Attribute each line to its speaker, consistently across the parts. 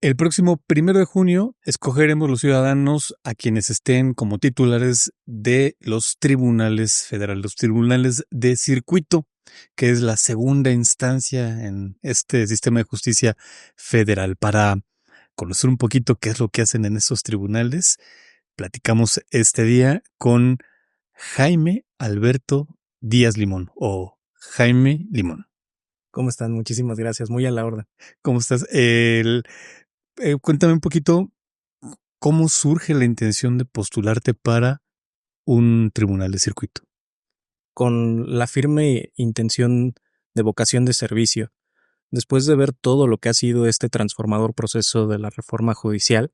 Speaker 1: El próximo 1 de junio escogeremos los ciudadanos a quienes estén como titulares de los tribunales federales, los tribunales de circuito, que es la segunda instancia en este sistema de justicia federal. Para conocer un poquito qué es lo que hacen en esos tribunales, platicamos este día con Jaime Alberto Díaz Limón o Jaime Limón.
Speaker 2: ¿Cómo están? Muchísimas gracias, muy a la orden.
Speaker 1: ¿Cómo estás? Cuéntame un poquito cómo surge la intención de postularte para un tribunal de circuito.
Speaker 2: Con la firme intención de vocación de servicio, después de ver todo lo que ha sido este transformador proceso de la reforma judicial,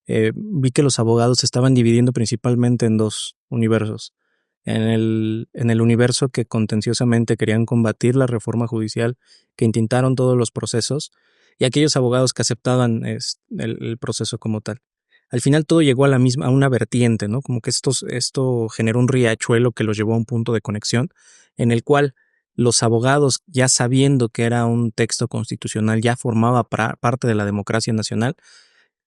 Speaker 2: vi que los abogados se estaban dividiendo principalmente en dos universos. En el universo que contenciosamente querían combatir la reforma judicial, que intentaron todos los procesos, y aquellos abogados que aceptaban el proceso como tal. Al final todo llegó a una vertiente, ¿no? Como que esto generó un riachuelo que los llevó a un punto de conexión en el cual los abogados, ya sabiendo que era un texto constitucional, ya formaba parte de la democracia nacional,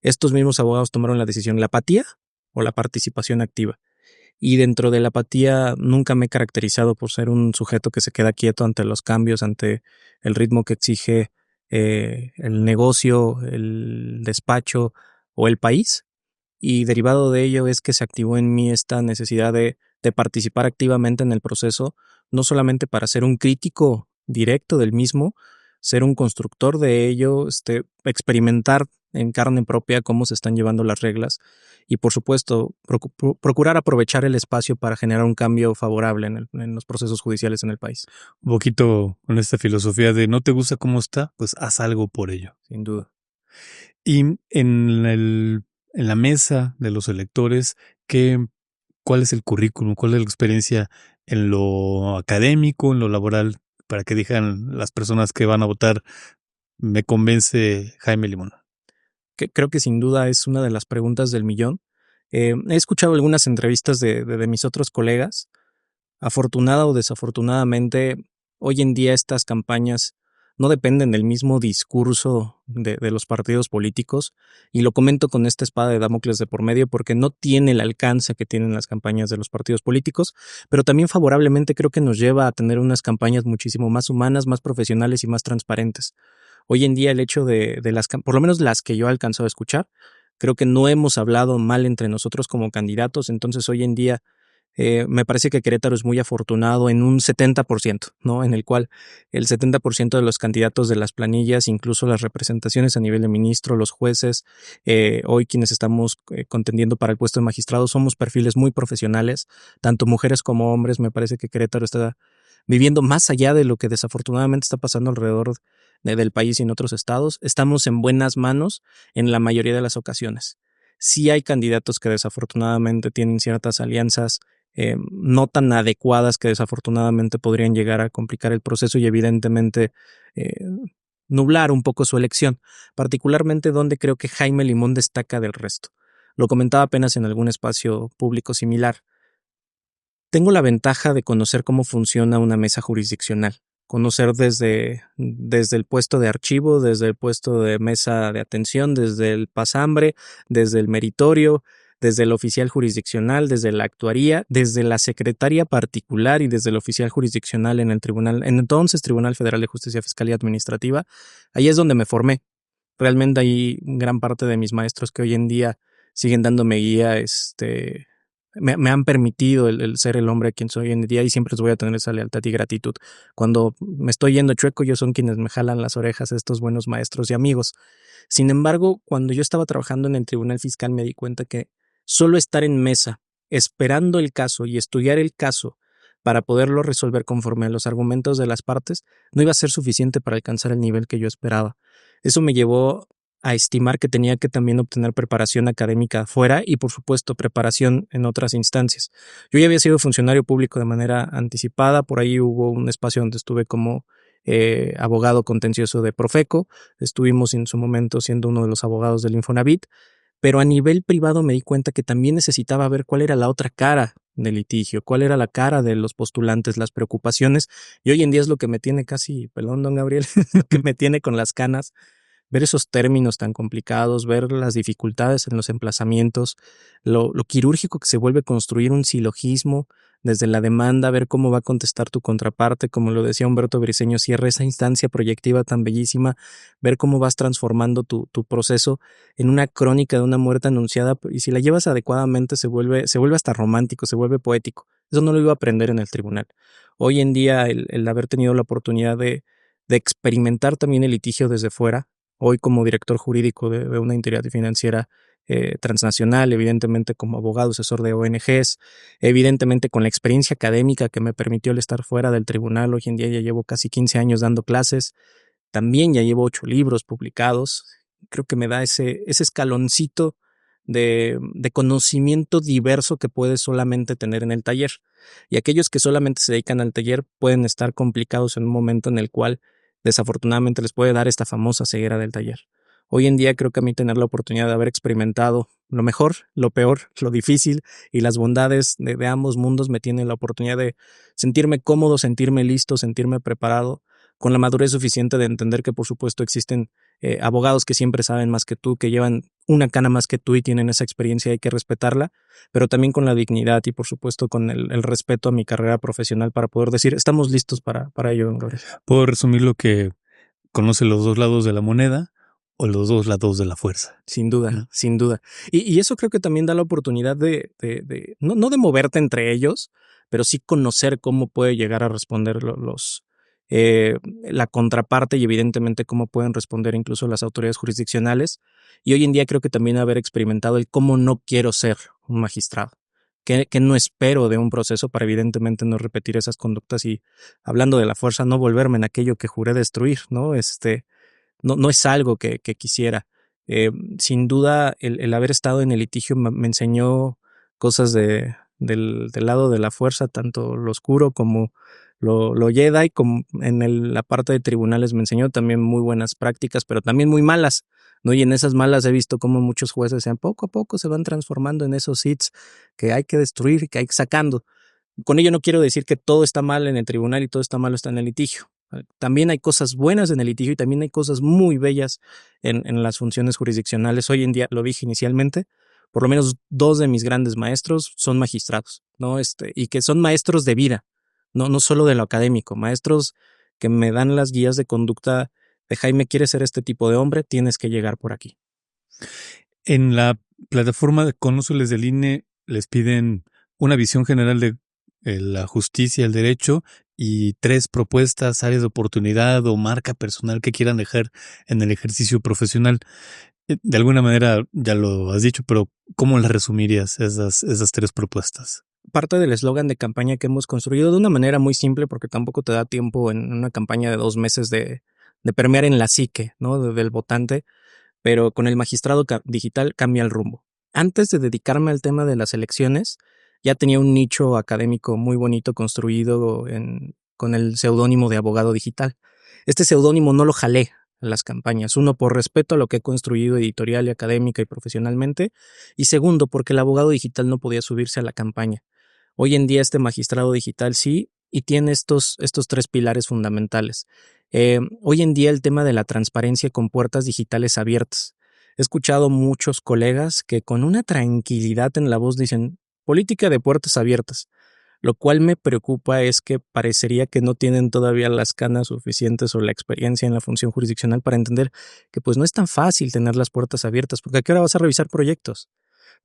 Speaker 2: estos mismos abogados tomaron la decisión, la apatía o la participación activa. Y dentro de la apatía nunca me he caracterizado por ser un sujeto que se queda quieto ante los cambios, ante el ritmo que exige el negocio, el despacho o el país. Y derivado de ello es que se activó en mí esta necesidad de participar activamente en el proceso, no solamente para ser un crítico directo del mismo, ser un constructor de ello, experimentar en carne propia cómo se están llevando las reglas y por supuesto procurar aprovechar el espacio para generar un cambio favorable en los procesos judiciales en el país.
Speaker 1: Un poquito con esta filosofía de no te gusta cómo está, pues haz algo por ello.
Speaker 2: Sin duda.
Speaker 1: Y en la mesa de los electores, ¿cuál es el currículum? ¿Cuál es la experiencia en lo académico, en lo laboral? Para que digan las personas que van a votar, me convence Jaime Limón.
Speaker 2: Creo que sin duda es una de las preguntas del millón. He escuchado algunas entrevistas de mis otros colegas. Afortunada o desafortunadamente, hoy en día estas campañas no dependen del mismo discurso de los partidos políticos, y lo comento con esta espada de Damocles de por medio porque no tiene el alcance que tienen las campañas de los partidos políticos, pero también favorablemente creo que nos lleva a tener unas campañas muchísimo más humanas, más profesionales y más transparentes. Hoy en día el hecho por lo menos las que yo he alcanzado a escuchar, creo que no hemos hablado mal entre nosotros como candidatos, entonces hoy en día me parece que Querétaro es muy afortunado en un 70%, ¿no? En el cual el 70% de los candidatos de las planillas, incluso las representaciones a nivel de ministro, los jueces, hoy quienes estamos contendiendo para el puesto de magistrado, somos perfiles muy profesionales, tanto mujeres como hombres. Me parece que Querétaro está viviendo más allá de lo que desafortunadamente está pasando alrededor del país y en otros estados. Estamos en buenas manos en la mayoría de las ocasiones. Sí hay candidatos que desafortunadamente tienen ciertas alianzas no tan adecuadas que desafortunadamente podrían llegar a complicar el proceso y evidentemente eh, nublar un poco su elección, particularmente donde creo que Jaime Limón destaca del resto. Lo comentaba apenas en algún espacio público similar. Tengo la ventaja de conocer cómo funciona una mesa jurisdiccional, conocer desde el puesto de archivo, desde el puesto de mesa de atención, desde el pasambre, desde el meritorio, desde el oficial jurisdiccional, desde la actuaría, desde la secretaria particular y desde el oficial jurisdiccional en el tribunal, en entonces Tribunal Federal de Justicia Fiscal y Administrativa. Ahí es donde me formé. Realmente hay gran parte de mis maestros que hoy en día siguen dándome guía, me han permitido el ser el hombre quien soy hoy en día y siempre les voy a tener esa lealtad y gratitud. Cuando me estoy yendo chueco, ellos son quienes me jalan las orejas, estos buenos maestros y amigos. Sin embargo, cuando yo estaba trabajando en el Tribunal Fiscal me di cuenta que solo estar en mesa, esperando el caso y estudiar el caso para poderlo resolver conforme a los argumentos de las partes, no iba a ser suficiente para alcanzar el nivel que yo esperaba. Eso me llevó a estimar que tenía que también obtener preparación académica afuera y, por supuesto, preparación en otras instancias. Yo ya había sido funcionario público de manera anticipada, por ahí hubo un espacio donde estuve como abogado contencioso de Profeco, estuvimos en su momento siendo uno de los abogados del Infonavit, pero a nivel privado me di cuenta que también necesitaba ver cuál era la otra cara del litigio, cuál era la cara de los postulantes, las preocupaciones, y hoy en día es lo que me tiene casi pelón, don Gabriel, lo que me tiene con las canas, ver esos términos tan complicados, ver las dificultades en los emplazamientos, lo quirúrgico que se vuelve construir un silogismo desde la demanda, ver cómo va a contestar tu contraparte, como lo decía Humberto Briceño Sierra, esa instancia proyectiva tan bellísima, ver cómo vas transformando tu proceso en una crónica de una muerte anunciada, y si la llevas adecuadamente se vuelve hasta romántico, se vuelve poético. Eso no lo iba a aprender en el tribunal. Hoy en día, el haber tenido la oportunidad de experimentar también el litigio desde fuera, hoy como director jurídico de una entidad financiera transnacional, evidentemente como abogado, asesor de ONGs, evidentemente con la experiencia académica que me permitió el estar fuera del tribunal. Hoy en día ya llevo casi 15 años dando clases, también ya llevo 8 libros publicados. Creo que me da ese escaloncito de conocimiento diverso que puedes solamente tener en el taller. Y aquellos que solamente se dedican al taller pueden estar complicados en un momento en el cual desafortunadamente les puede dar esta famosa ceguera del taller. Hoy en día creo que a mí tener la oportunidad de haber experimentado lo mejor, lo peor, lo difícil y las bondades de ambos mundos me tiene la oportunidad de sentirme cómodo, sentirme listo, sentirme preparado, con la madurez suficiente de entender que por supuesto existen abogados que siempre saben más que tú, que llevan una cana más que tú y tienen esa experiencia, hay que respetarla, pero también con la dignidad y por supuesto con el respeto a mi carrera profesional para poder decir, estamos listos para ello, don Gabriel.
Speaker 1: Puedo resumir lo que conoce los dos lados de la moneda o los dos lados de la fuerza.
Speaker 2: Sin duda,
Speaker 1: ¿No?
Speaker 2: sin duda. Y eso creo que también da la oportunidad no de moverte entre ellos, pero sí conocer cómo puede llegar a responder la contraparte y evidentemente cómo pueden responder incluso las autoridades jurisdiccionales. Y hoy en día creo que también haber experimentado el cómo no quiero ser un magistrado, que no espero de un proceso para evidentemente no repetir esas conductas y, hablando de la fuerza, no volverme en aquello que juré destruir, ¿no? No es algo que quisiera. Sin duda, el haber estado en el litigio me enseñó cosas del lado de la fuerza, tanto lo oscuro como lo Jedi, como la parte de tribunales me enseñó también muy buenas prácticas, pero también muy malas, ¿no? Y en esas malas he visto cómo muchos jueces poco a poco se van transformando en esos hits que hay que destruir, que hay que sacando. Con ello no quiero decir que todo está mal en el tribunal y todo está malo está en el litigio. También hay cosas buenas en el litigio y también hay cosas muy bellas en las funciones jurisdiccionales. Hoy en día, lo dije inicialmente, por lo menos 2 de mis grandes maestros son magistrados, ¿no? Y que son maestros de vida, no solo de lo académico, maestros que me dan las guías de conducta de Jaime, ¿quieres ser este tipo de hombre? Tienes que llegar por aquí.
Speaker 1: En la plataforma de cónsules del INE les piden una visión general de la justicia, el derecho y 3 propuestas, áreas de oportunidad o marca personal que quieran dejar en el ejercicio profesional. De alguna manera ya lo has dicho, pero ¿cómo las resumirías esas 3 propuestas?
Speaker 2: Parte del eslogan de campaña que hemos construido de una manera muy simple, porque tampoco te da tiempo en una campaña de 2 meses de permear en la psique, ¿no? Del votante, pero con el magistrado digital cambia el rumbo. Antes de dedicarme al tema de las elecciones, ya tenía un nicho académico muy bonito construido con el seudónimo de abogado digital. Este seudónimo no lo jalé a las campañas. Uno, por respeto a lo que he construido editorial y académica y profesionalmente. Y segundo, porque el abogado digital no podía subirse a la campaña. Hoy en día este magistrado digital sí, y tiene estos 3 pilares fundamentales. Hoy en día el tema de la transparencia con puertas digitales abiertas. He escuchado muchos colegas que con una tranquilidad en la voz dicen política de puertas abiertas. Lo cual me preocupa es que parecería que no tienen todavía las canas suficientes o la experiencia en la función jurisdiccional para entender que pues no es tan fácil tener las puertas abiertas, porque ¿a qué hora vas a revisar proyectos?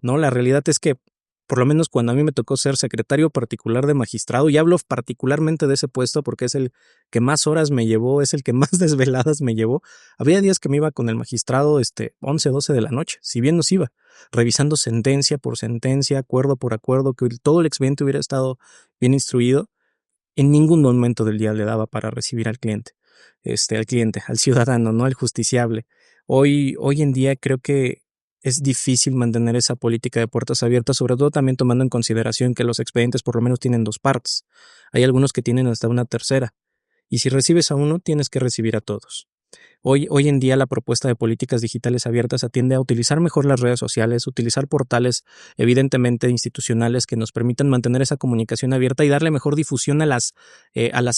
Speaker 2: ¿No? La realidad es que, por lo menos cuando a mí me tocó ser secretario particular de magistrado, y hablo particularmente de ese puesto porque es el que más horas me llevó, es el que más desveladas me llevó, había días que me iba con el magistrado 11, 12 de la noche, si bien nos iba, revisando sentencia por sentencia, acuerdo por acuerdo, que todo el expediente hubiera estado bien instruido. En ningún momento del día le daba para recibir al ciudadano, ¿no? Al justiciable. Hoy en día creo que es difícil mantener esa política de puertas abiertas, sobre todo también tomando en consideración que los expedientes por lo menos tienen 2 partes. Hay algunos que tienen hasta una tercera. Y si recibes a uno, tienes que recibir a todos. Hoy en día la propuesta de políticas digitales abiertas atiende a utilizar mejor las redes sociales, utilizar portales evidentemente institucionales que nos permitan mantener esa comunicación abierta y darle mejor difusión a las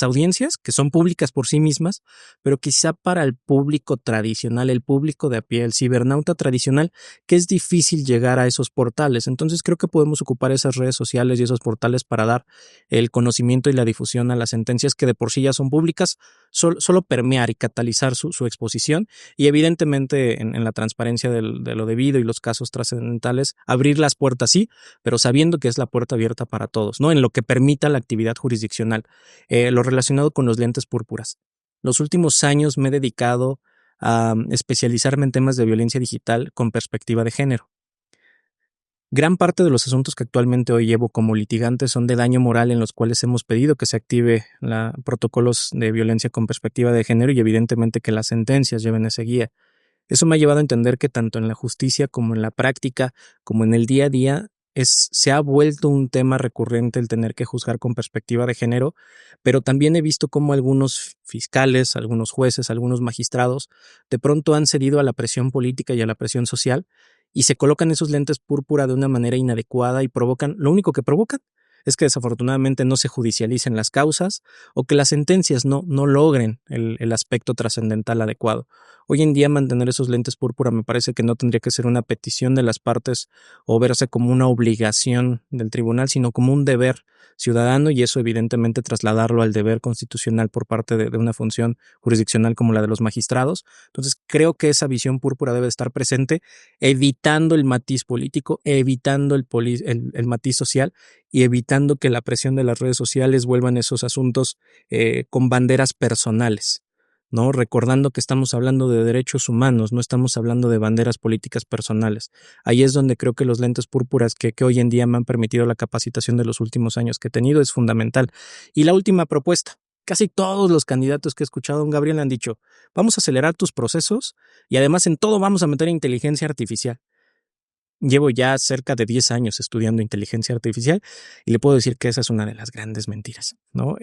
Speaker 2: audiencias, que son públicas por sí mismas, pero quizá para el público tradicional, el público de a pie, el cibernauta tradicional, que es difícil llegar a esos portales. Entonces creo que podemos ocupar esas redes sociales y esos portales para dar el conocimiento y la difusión a las sentencias que de por sí ya son públicas, solo permear y catalizar su exposición y evidentemente en la transparencia de lo debido y los casos trascendentales, abrir las puertas sí, pero sabiendo que es la puerta abierta para todos, ¿no? En lo que permita la actividad jurisdiccional. Lo relacionado con los lentes púrpuras. Los últimos años me he dedicado a especializarme en temas de violencia digital con perspectiva de género. Gran parte de los asuntos que actualmente hoy llevo como litigante son de daño moral en los cuales hemos pedido que se active protocolos de violencia con perspectiva de género y evidentemente que las sentencias lleven ese guía. Eso me ha llevado a entender que tanto en la justicia como en la práctica, como en el día a día, se ha vuelto un tema recurrente el tener que juzgar con perspectiva de género, pero también he visto cómo algunos fiscales, algunos jueces, algunos magistrados de pronto han cedido a la presión política y a la presión social y se colocan esos lentes púrpura de una manera inadecuada y lo único que provocan es que desafortunadamente no se judicialicen las causas o que las sentencias no logren el aspecto trascendental adecuado. Hoy en día mantener esos lentes púrpura me parece que no tendría que ser una petición de las partes o verse como una obligación del tribunal, sino como un deber ciudadano y eso evidentemente trasladarlo al deber constitucional por parte de una función jurisdiccional como la de los magistrados. Entonces creo que esa visión púrpura debe estar presente, evitando el matiz político, evitando el matiz social y evitando que la presión de las redes sociales vuelvan esos asuntos con banderas personales. ¿No? Recordando que estamos hablando de derechos humanos, no estamos hablando de banderas políticas personales. Ahí es donde creo que los lentes púrpuras que hoy en día me han permitido la capacitación de los últimos años que he tenido es fundamental. Y la última propuesta. Casi todos los candidatos que he escuchado, don Gabriel, han dicho, vamos a acelerar tus procesos y además en todo vamos a meter inteligencia artificial. Llevo ya cerca de 10 años estudiando inteligencia artificial y le puedo decir que esa es una de las grandes mentiras, ¿no?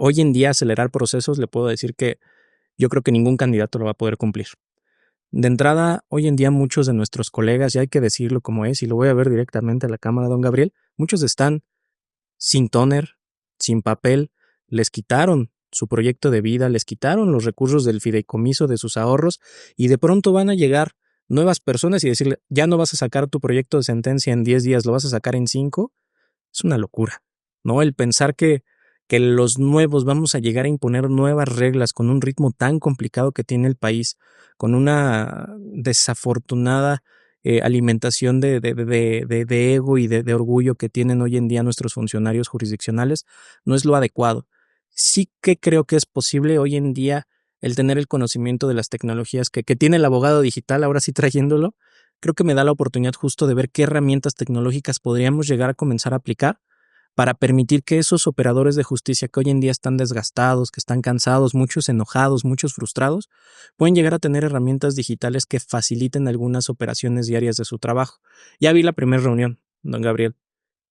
Speaker 2: Hoy en día acelerar procesos, le puedo decir que yo creo que ningún candidato lo va a poder cumplir. De entrada, hoy en día muchos de nuestros colegas, y hay que decirlo como es, y lo voy a ver directamente a la cámara, don Gabriel, muchos están sin tóner, sin papel, les quitaron su proyecto de vida, les quitaron los recursos del fideicomiso de sus ahorros y de pronto van a llegar nuevas personas y decirle, ya no vas a sacar tu proyecto de sentencia en 10 días, lo vas a sacar en 5, es una locura, ¿no? El pensar que los nuevos vamos a llegar a imponer nuevas reglas con un ritmo tan complicado que tiene el país, con una desafortunada alimentación de ego y de orgullo que tienen hoy en día nuestros funcionarios jurisdiccionales, no es lo adecuado. Sí que creo que es posible hoy en día el tener el conocimiento de las tecnologías que tiene el abogado digital, ahora sí trayéndolo, creo que me da la oportunidad justo de ver qué herramientas tecnológicas podríamos llegar a comenzar a aplicar para permitir que esos operadores de justicia que hoy en día están desgastados, que están cansados, muchos enojados, muchos frustrados, pueden llegar a tener herramientas digitales que faciliten algunas operaciones diarias de su trabajo. Ya vi la primera reunión, don Gabriel.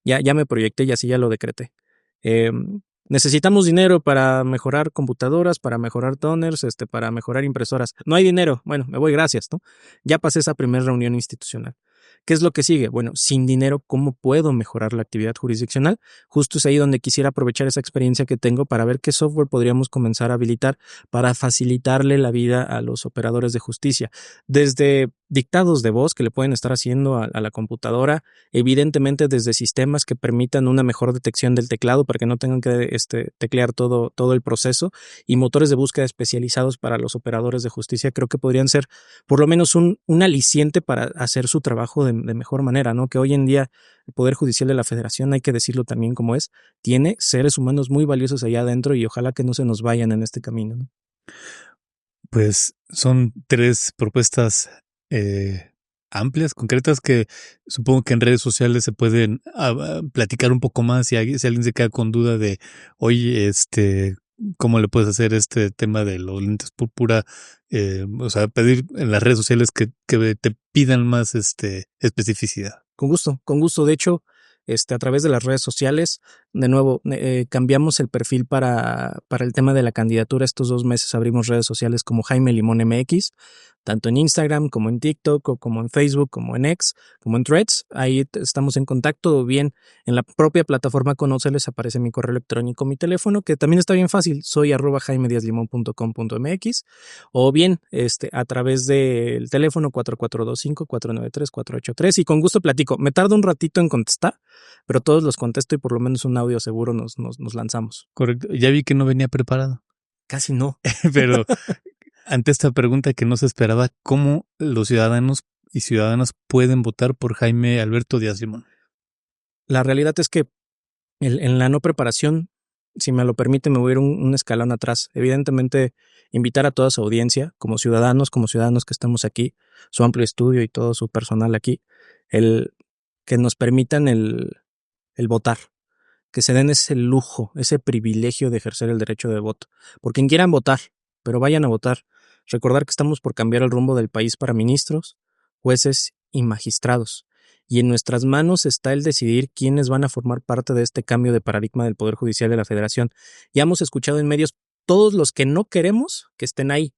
Speaker 2: Ya me proyecté y así ya lo decreté. Necesitamos dinero para mejorar computadoras, para mejorar toners, para mejorar impresoras. No hay dinero. Bueno, me voy, gracias, ¿no? Ya pasé esa primera reunión institucional. ¿Qué es lo que sigue? Bueno, sin dinero, ¿cómo puedo mejorar la actividad jurisdiccional? Justo es ahí donde quisiera aprovechar esa experiencia que tengo para ver qué software podríamos comenzar a habilitar para facilitarle la vida a los operadores de justicia. Desde dictados de voz que le pueden estar haciendo a la computadora, evidentemente desde sistemas que permitan una mejor detección del teclado para que no tengan que teclear todo el proceso y motores de búsqueda especializados para los operadores de justicia, creo que podrían ser por lo menos un aliciente para hacer su trabajo de mejor manera, ¿no? Que hoy en día el Poder Judicial de la Federación, hay que decirlo también como es, tiene seres humanos muy valiosos allá adentro y ojalá que no se nos vayan en este camino, ¿no?
Speaker 1: Pues son 3 propuestas amplias, concretas, que supongo que en redes sociales se pueden platicar un poco más si alguien se queda con duda de, oye, ¿cómo le puedes hacer este tema de los lentes púrpura? O sea, pedir en las redes sociales que te pidan más especificidad.
Speaker 2: Con gusto, con gusto. De hecho, a través de las redes sociales De nuevo, cambiamos el perfil para el tema de la candidatura. Estos 2 meses abrimos redes sociales como Jaime Limón MX, tanto en Instagram como en TikTok, o como en Facebook, como en X, como en Threads. Ahí estamos en contacto, o bien en la propia plataforma Conoce les aparece mi correo electrónico, mi teléfono, que también está bien fácil, soy @jaimediazlimon.com.mx, o bien a través del teléfono 4425-493-483, y con gusto platico. Me tarda un ratito en contestar, pero todos los contesto y por lo menos un audio seguro nos lanzamos.
Speaker 1: Correcto. Ya vi que no venía preparado.
Speaker 2: Casi no.
Speaker 1: Pero ante esta pregunta que no se esperaba, ¿cómo los ciudadanos y ciudadanas pueden votar por Jaime Alberto Díaz Limón?
Speaker 2: La realidad es que en la no preparación, si me lo permite, me voy a ir un escalón atrás. Evidentemente, invitar a toda su audiencia, como ciudadanos que estamos aquí, su amplio estudio y todo su personal aquí, el que nos permitan el votar, que se den ese lujo, ese privilegio de ejercer el derecho de voto. Por quien quieran votar, pero vayan a votar. Recordar que estamos por cambiar el rumbo del país para ministros, jueces y magistrados. Y en nuestras manos está el decidir quiénes van a formar parte de este cambio de paradigma del Poder Judicial de la Federación. Ya hemos escuchado en medios todos los que no queremos que estén ahí,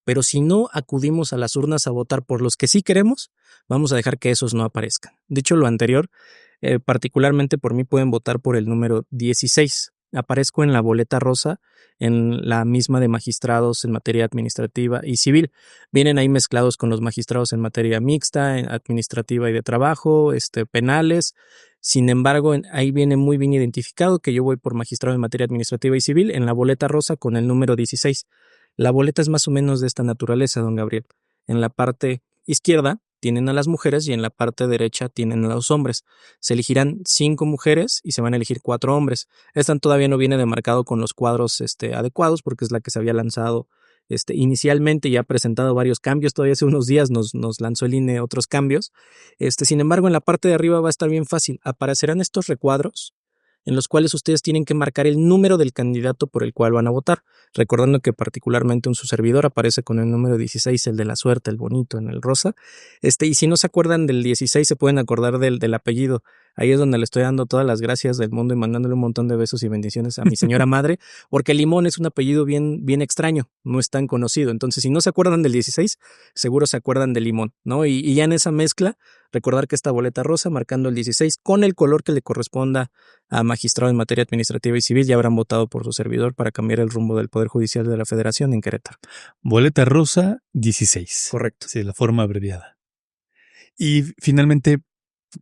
Speaker 2: pero si no acudimos a las urnas a votar por los que sí queremos, vamos a dejar que esos no aparezcan. Dicho lo anterior, particularmente por mí pueden votar por el número 16. Aparezco en la boleta rosa, en la misma de magistrados en materia administrativa y civil. Vienen ahí mezclados con los magistrados en materia mixta, en administrativa y de trabajo, penales. Sin embargo, ahí viene muy bien identificado que yo voy por magistrado en materia administrativa y civil en la boleta rosa con el número 16. La boleta es más o menos de esta naturaleza, don Gabriel. En la parte izquierda tienen a las mujeres y en la parte derecha tienen a los hombres. Se elegirán 5 mujeres y se van a elegir 4 hombres. Esta todavía no viene demarcado con los cuadros adecuados porque es la que se había lanzado inicialmente y ha presentado varios cambios. Todavía hace unos días nos lanzó el INE otros cambios. Sin embargo, en la parte de arriba va a estar bien fácil. Aparecerán estos recuadros en los cuales ustedes tienen que marcar el número del candidato por el cual van a votar, recordando que particularmente su servidor aparece con el número 16, el de la suerte, el bonito, en el rosa, y si no se acuerdan del 16, se pueden acordar del apellido. Ahí es donde le estoy dando todas las gracias del mundo y mandándole un montón de besos y bendiciones a mi señora madre, porque Limón es un apellido bien extraño, no es tan conocido. Entonces, si no se acuerdan del 16, seguro se acuerdan de Limón, ¿no? Y ya en esa mezcla, recordar que esta boleta rosa, marcando el 16 con el color que le corresponda a magistrado en materia administrativa y civil, ya habrán votado por su servidor para cambiar el rumbo del Poder Judicial de la Federación en Querétaro.
Speaker 1: Boleta rosa 16.
Speaker 2: Correcto.
Speaker 1: Sí, la forma abreviada. Y finalmente,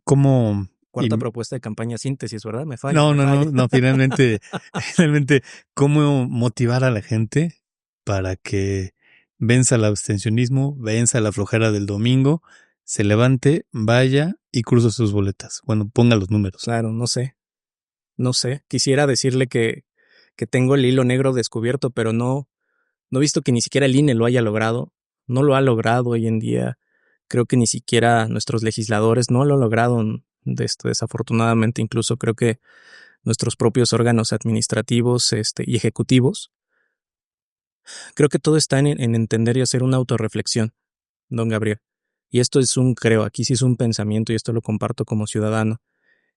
Speaker 1: ¿cómo?
Speaker 2: Cuarta propuesta de campaña síntesis, ¿verdad? Me falla.
Speaker 1: No, finalmente, ¿cómo motivar a la gente para que venza el abstencionismo, venza la flojera del domingo, se levante, vaya y cruce sus boletas? Bueno, ponga los números.
Speaker 2: Claro, no sé. Quisiera decirle que tengo el hilo negro descubierto, pero no he visto que ni siquiera el INE lo haya logrado. No lo ha logrado hoy en día. Creo que ni siquiera nuestros legisladores no lo han logrado desafortunadamente. Incluso creo que nuestros propios órganos administrativos y ejecutivos. Creo que todo está en entender y hacer una autorreflexión, don Gabriel. Y esto es aquí sí es un pensamiento y esto lo comparto como ciudadano.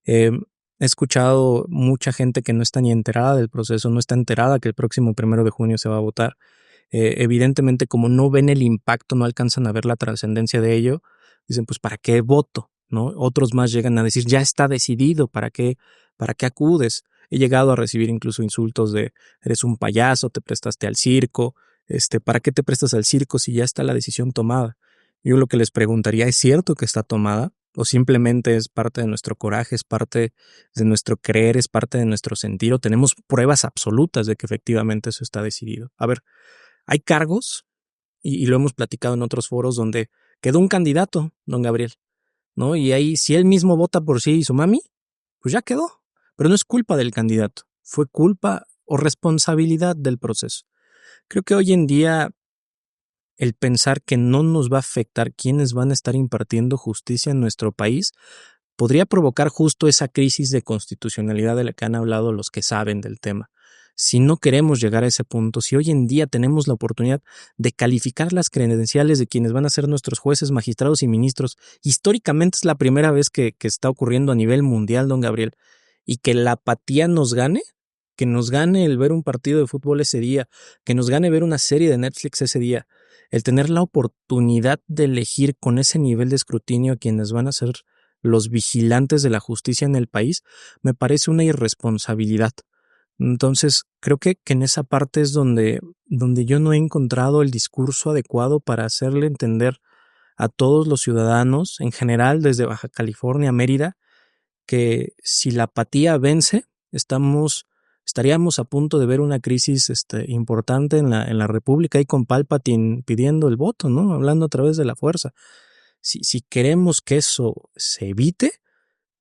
Speaker 2: He escuchado mucha gente que no está ni enterada del proceso, no está enterada que el próximo 1 de junio se va a votar. Evidentemente, como no ven el impacto, no alcanzan a ver la trascendencia de ello, dicen, pues, ¿para qué voto? ¿No? Otros más llegan a decir, ya está decidido, ¿para qué acudes? He llegado a recibir incluso insultos de, eres un payaso, te prestaste al circo, ¿para qué te prestas al circo si ya está la decisión tomada? Yo lo que les preguntaría, ¿es cierto que está tomada? ¿O simplemente es parte de nuestro coraje, es parte de nuestro creer, es parte de nuestro sentir, o tenemos pruebas absolutas de que efectivamente eso está decidido? A ver, hay cargos, y lo hemos platicado en otros foros, donde quedó un candidato, don Gabriel, ¿no? Y ahí, si él mismo vota por sí y su mami, pues ya quedó. Pero no es culpa del candidato, fue culpa o responsabilidad del proceso. Creo que hoy en día el pensar que no nos va a afectar quiénes van a estar impartiendo justicia en nuestro país podría provocar justo esa crisis de constitucionalidad de la que han hablado los que saben del tema. Si no queremos llegar a ese punto, si hoy en día tenemos la oportunidad de calificar las credenciales de quienes van a ser nuestros jueces, magistrados y ministros, históricamente es la primera vez que está ocurriendo a nivel mundial, don Gabriel, y que la apatía nos gane, que nos gane el ver un partido de fútbol ese día, que nos gane ver una serie de Netflix ese día, el tener la oportunidad de elegir con ese nivel de escrutinio a quienes van a ser los vigilantes de la justicia en el país, me parece una irresponsabilidad. Entonces, creo que en esa parte es donde yo no he encontrado el discurso adecuado para hacerle entender a todos los ciudadanos, en general, desde Baja California a Mérida, que si la apatía vence, estaríamos a punto de ver una crisis importante en la República y con Palpatine pidiendo el voto, ¿no? Hablando a través de la fuerza. Si queremos que eso se evite,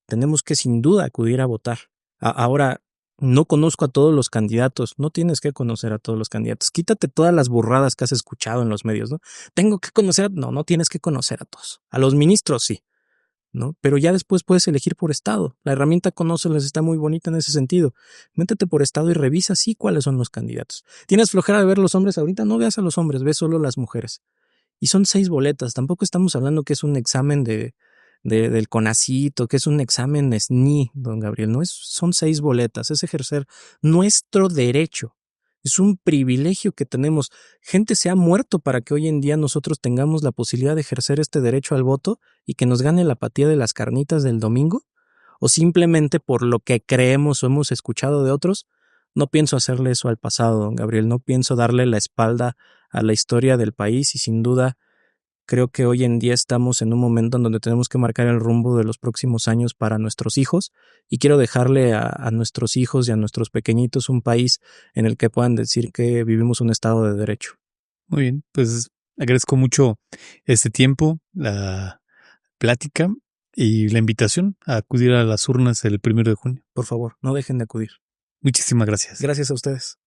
Speaker 2: tenemos que sin duda acudir a votar. Ahora, no conozco a todos los candidatos, no tienes que conocer a todos los candidatos. Quítate todas las burradas que has escuchado en los medios, ¿no? Tengo que conocer, no tienes que conocer a todos. A los ministros sí, ¿no? Pero ya después puedes elegir por estado. La herramienta Conóceles está muy bonita en ese sentido. Métete por estado y revisa sí cuáles son los candidatos. ¿Tienes flojera de ver los hombres ahorita? No veas a los hombres, ve solo las mujeres. Y son 6 boletas. Tampoco estamos hablando que es un examen del CONACYT, que es un examen SNI, don Gabriel. No es, son 6 boletas. Es ejercer nuestro derecho. Es un privilegio que tenemos. Gente se ha muerto para que hoy en día nosotros tengamos la posibilidad de ejercer este derecho al voto y que nos gane la apatía de las carnitas del domingo. O simplemente por lo que creemos o hemos escuchado de otros. No pienso hacerle eso al pasado, don Gabriel. No pienso darle la espalda a la historia del país y sin duda creo que hoy en día estamos en un momento en donde tenemos que marcar el rumbo de los próximos años para nuestros hijos y quiero dejarle a nuestros hijos y a nuestros pequeñitos un país en el que puedan decir que vivimos un estado de derecho.
Speaker 1: Muy bien, pues agradezco mucho este tiempo, la plática y la invitación a acudir a las urnas el 1 de junio.
Speaker 2: Por favor, no dejen de acudir.
Speaker 1: Muchísimas gracias.
Speaker 2: Gracias a ustedes.